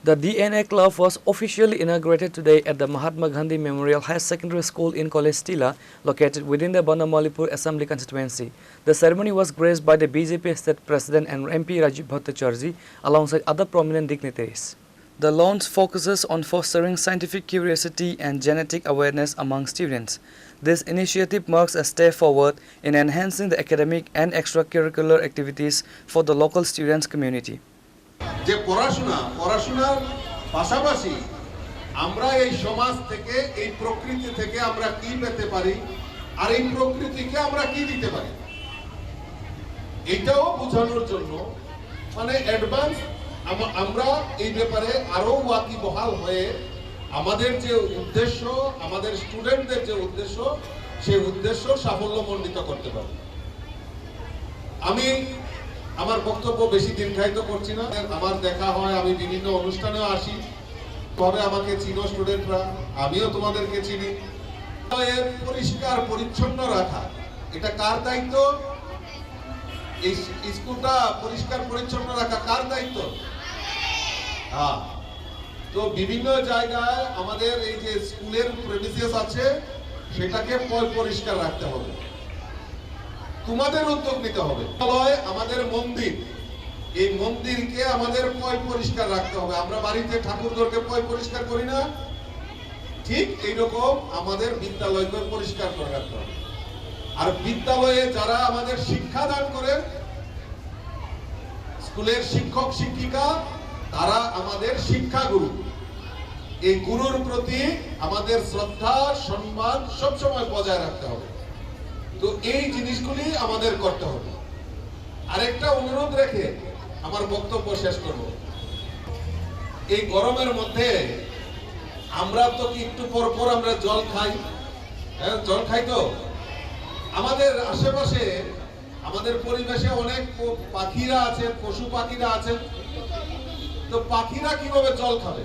The DNA Club was officially inaugurated today at the Mahatma Gandhi Memorial Higher Secondary School in College Tila, located within the Banamalipur Assembly constituency. The ceremony was graced by the BJP State President and MP Rajiv Bhattacharjee alongside other prominent dignitaries. The launch focuses on fostering scientific curiosity and genetic awareness among students. This initiative marks a step forward in enhancing the academic and extracurricular activities for the local students community. যে পড়াশোনার পাশাপাশি আমরা এই সমাজ থেকে এই প্রকৃতি থেকে আমরা কি পেতে পারি আর এই প্রকৃতিকে আমরা কি দিতে পারি এটাও বোঝানোর জন্য মানে অ্যাডভান্স আমরা এই ব্যাপারে আরো ওয়াকিবহাল হয়ে আমাদের যে উদ্দেশ্য আমাদের স্টুডেন্টদের যে উদ্দেশ্য সেই উদ্দেশ্য সাফল্যমণ্ডিত করতে পারি। আমি আমার বক্তব্য বেশি দীর্ঘায়িত করছি না। আমার দেখা হয়, আমি বিভিন্ন অনুষ্ঠানেও আসি, তবে আমাকে চিনো স্টুডেন্টরা, আমিও তোমাদেরকে চিনি। পরিষ্কার পরিচ্ছন্ন রাখা এটা কার দায়িত্ব? এই স্কুলটা পরিষ্কার পরিচ্ছন্ন রাখা কার দায়িত্ব? হ্যাঁ, তো বিভিন্ন জায়গায় আমাদের এই যে স্কুলের প্রেমিসেস আছে সেটাকে পরিষ্কার রাখতে হবে, তোমাদের উদ্যোগ নিতে হবে। আমাদের মন্দির, এই মন্দিরকে আমাদের পরিষ্কার রাখতে হবে। আমরা বাড়িতে ঠাকুরঘরকে পরিষ্কার করি না, ঠিক এইরকম আমাদের বিদ্যালয়কে পরিষ্কার করে রাখতে হবে। আর বিদ্যালয়ে যারা আমাদের শিক্ষা দান করেন, স্কুলের শিক্ষক শিক্ষিকা, তারা আমাদের শিক্ষাগুরু। এই গুরুর প্রতি আমাদের শ্রদ্ধা সম্মান সবসময় বজায় রাখতে হবে। তো এই জিনিসগুলি আমাদের করতে হবে। আরেকটা অনুরোধ রেখে আমার বক্তব্য শেষ করব। এই গরমের মধ্যে আমরা তো কি একটু পর পর আমরা জল খাই, হ্যাঁ জল খাই তো। আমাদের আশেপাশে আমাদের পরিবেশে অনেক পাখিরা আছে, পশু পাখিরা আছে, তো পাখিরা কিভাবে জল খাবে?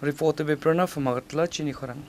Reported by Pranav from Agartala, Chini Khorang.